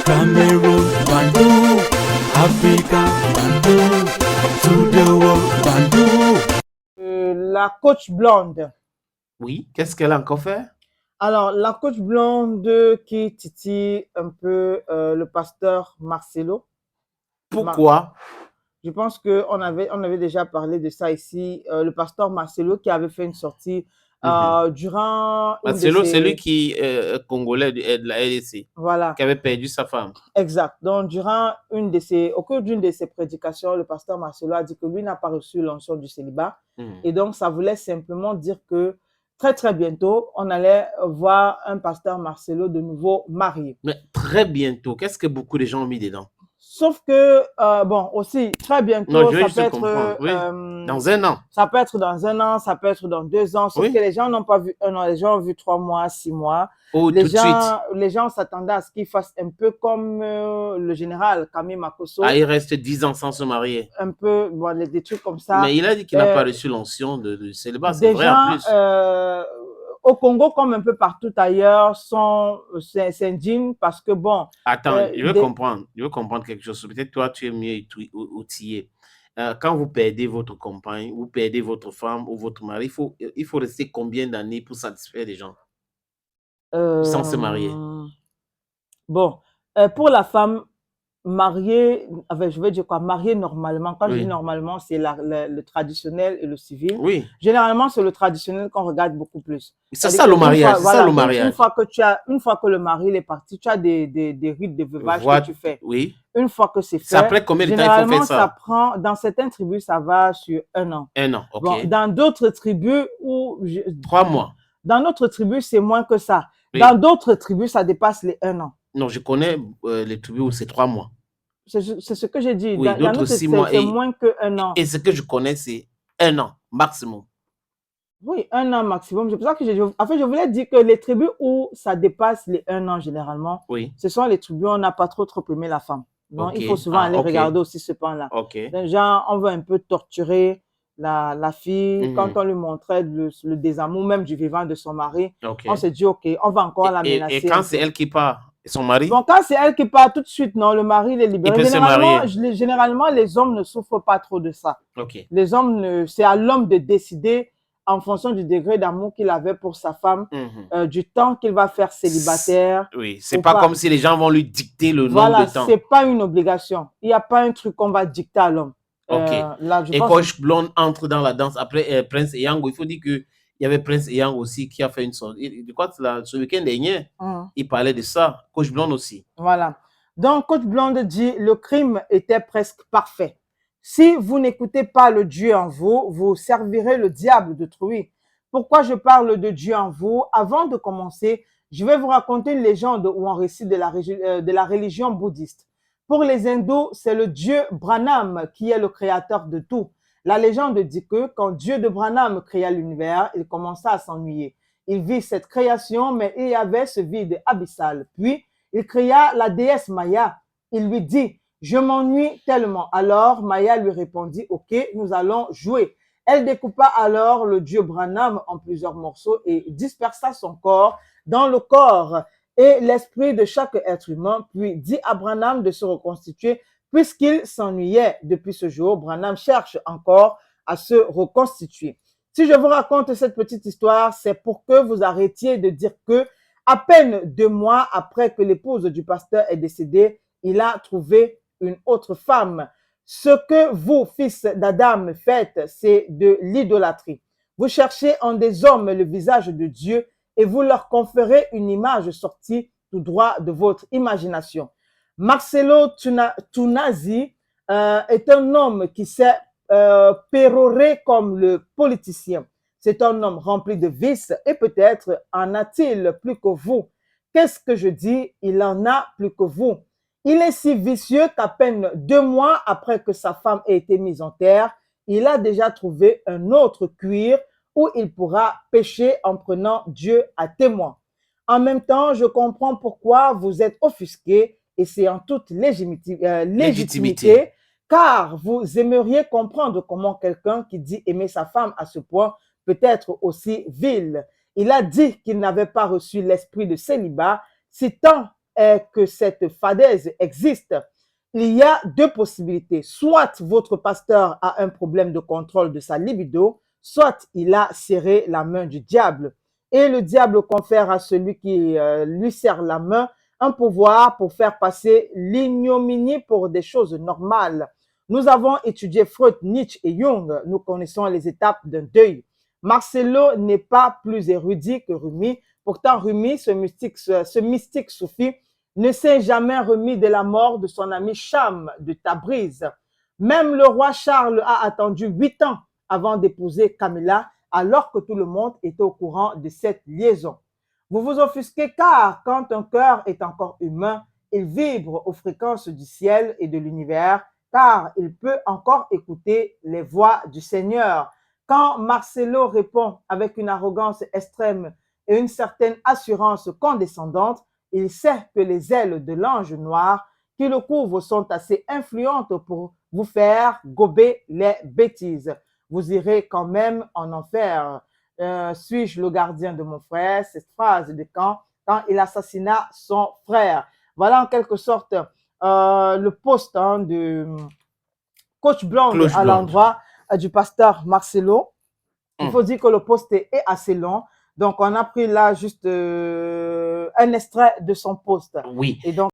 Cameroon, Bandung, Africa, Bandung, to the world, Bandung. La coach blonde. Oui, qu'est-ce qu'elle a encore fait? Alors, la coach blonde qui titille un peu le pasteur Marcelo. Pourquoi? Je pense qu'on avait déjà parlé de ça ici. Le pasteur Marcelo qui avait fait une sortie durant une de Marcelo, c'est ses... lui qui est congolais de la RDC, Voilà, qui avait perdu sa femme. exact. Donc, au cours d'une de ses prédications, le pasteur Marcelo a dit que lui n'a pas reçu l'onction du célibat. Et donc, ça voulait simplement dire que très, très bientôt, on allait voir un pasteur Marcelo de nouveau marié. Mais très bientôt, qu'est-ce que beaucoup de gens ont mis dedans? Sauf que, bon, aussi, très bientôt, Non, je veux ça juste peut être... comprendre. Oui. Dans un an. Ça peut être dans un an, ça peut être dans 2 ans. Sauf Oui. que les gens n'ont pas vu un an, les gens ont vu 3 mois, 6 mois. Oh, Les tout de suite. les gens s'attendaient à ce qu'ils fassent un peu comme le général Camille Makosso. Ah, il reste 10 ans sans se marier. Un peu, bon, des trucs comme ça. Mais il a dit qu'il n'a pas reçu l'onction de célibat, c'est vrai en plus. Au Congo, comme un peu partout ailleurs, s'indignent parce que, bon... Attends, je veux comprendre quelque chose. Peut-être toi, tu es mieux outillé. Quand vous perdez votre compagne, vous perdez votre femme ou votre mari, il faut rester combien d'années pour satisfaire les gens sans se marier? Bon, pour la femme mariée, enfin, je veux dire quoi, mariée normalement. Quand je dis normalement, c'est le traditionnel et le civil. Oui. Généralement, c'est le traditionnel qu'on regarde beaucoup plus. C'est ça le mariage. C'est ça le donc, mariage. une fois que le mari il est parti, tu as des rites de veuvage que tu fais. Oui. Une fois que c'est fait, Ça prend combien de temps il faut faire ça? Ça prend, dans certaines tribus, ça va sur 1 an. 1 an, ok. Bon, dans d'autres tribus où 3 mois. Dans notre tribu, c'est moins que ça. Oui. Dans d'autres tribus, ça dépasse les 1 an. Non, je connais les tribus où c'est 3 mois. C'est ce que j'ai dit. Oui, dans notre 6 mois. C'est moins que 1 an. Et ce que je connais, c'est 1 an maximum. Oui, 1 an maximum. C'est pour ça que je voulais dire que les tribus où ça dépasse les 1 an généralement, ce sont les tribus où on n'a pas trop aimé la femme. Donc, il faut souvent aller regarder aussi ce pan-là. Donc, genre, on veut un peu torturer la fille. Quand on lui montrait le désamour même du vivant de son mari, on s'est dit, OK, on va encore la menacer. Et quand c'est elle qui part, son mari? Bon, quand c'est elle qui part tout de suite, non, le mari il est libéré. Il peut se marier. Généralement, les hommes ne souffrent pas trop de ça. Les hommes, c'est à l'homme de décider en fonction du degré d'amour qu'il avait pour sa femme, du temps qu'il va faire célibataire. Oui, c'est pas comme si les gens vont lui dicter le nombre de temps. Voilà, c'est pas une obligation. Il n'y a pas un truc qu'on va dicter à l'homme. Et Coach Blonde entre dans la danse après Prince Eyango. Il faut dire qu'il y avait Prince Eyango aussi qui a fait une sortie. Je crois que ce week-end dernier, il parlait de ça. Coach Blonde aussi. Voilà. Donc, Coach Blonde dit le crime était presque parfait. Si vous n'écoutez pas le Dieu en vous, vous servirez le diable d'autrui. Pourquoi je parle de Dieu en vous? Avant de commencer, je vais vous raconter une légende ou un récit de la religion bouddhiste. Pour les hindous, c'est le Dieu Branham qui est le créateur de tout. La légende dit que quand Dieu de Branham créa l'univers, il commença à s'ennuyer. Il vit cette création, mais il y avait ce vide abyssal. Puis, il créa la déesse Maya. Il lui dit, je m'ennuie tellement. Alors, Maya lui répondit, OK, nous allons jouer. Elle découpa alors le Dieu Branham en plusieurs morceaux et dispersa son corps dans le corps et l'esprit de chaque être humain, puis dit à Branham de se reconstituer puisqu'il s'ennuyait. Depuis ce jour, Branham cherche encore à se reconstituer. Si je vous raconte cette petite histoire, c'est pour que vous arrêtiez de dire que à peine 2 mois après que l'épouse du pasteur est décédée, il a trouvé une autre femme. Ce que vous, fils d'Adam, faites, c'est de l'idolâtrie. Vous cherchez en des hommes le visage de Dieu et vous leur conférez une image sortie tout droit de votre imagination. Marcelo Tunasi est un homme qui s'est péroré comme le politicien. C'est un homme rempli de vices et peut-être en a-t-il plus que vous. Qu'est-ce que je dis? Il en a plus que vous. Il est si vicieux qu'à peine 2 mois après que sa femme ait été mise en terre, il a déjà trouvé un autre cuir où il pourra pécher en prenant Dieu à témoin. En même temps, je comprends pourquoi vous êtes offusqués et c'est en toute légitimité, car vous aimeriez comprendre comment quelqu'un qui dit aimer sa femme à ce point peut être aussi vil. Il a dit qu'il n'avait pas reçu l'esprit de célibat, si tant est que cette fadaise existe, il y a deux possibilités. Soit votre pasteur a un problème de contrôle de sa libido, soit il a serré la main du diable. Et le diable confère à celui qui lui serre la main un pouvoir pour faire passer l'ignominie pour des choses normales. Nous avons étudié Freud, Nietzsche et Jung. Nous connaissons les étapes d'un deuil. Marcelo n'est pas plus érudit que Rumi. Pourtant, Rumi, ce mystique soufi, ne s'est jamais remis de la mort de son ami Cham de Tabriz. Même le roi Charles a attendu 8 ans avant d'épouser Camilla, alors que tout le monde était au courant de cette liaison. Vous vous offusquez car quand un cœur est encore humain, il vibre aux fréquences du ciel et de l'univers, car il peut encore écouter les voix du Seigneur. Quand Marcelo répond avec une arrogance extrême et une certaine assurance condescendante, il sait que les ailes de l'ange noir qui le couvrent sont assez influentes pour vous faire gober les bêtises. Vous irez quand même en enfer. Suis-je le gardien de mon frère? Cette phrase de quand il assassina son frère. Voilà en quelque sorte le poste de Coach Blonde Cloche à blonde. l'endroit du pasteur Marcelo. Il faut dire que le post est assez long. Donc, on a pris là juste un extrait de son post. Oui. Et donc,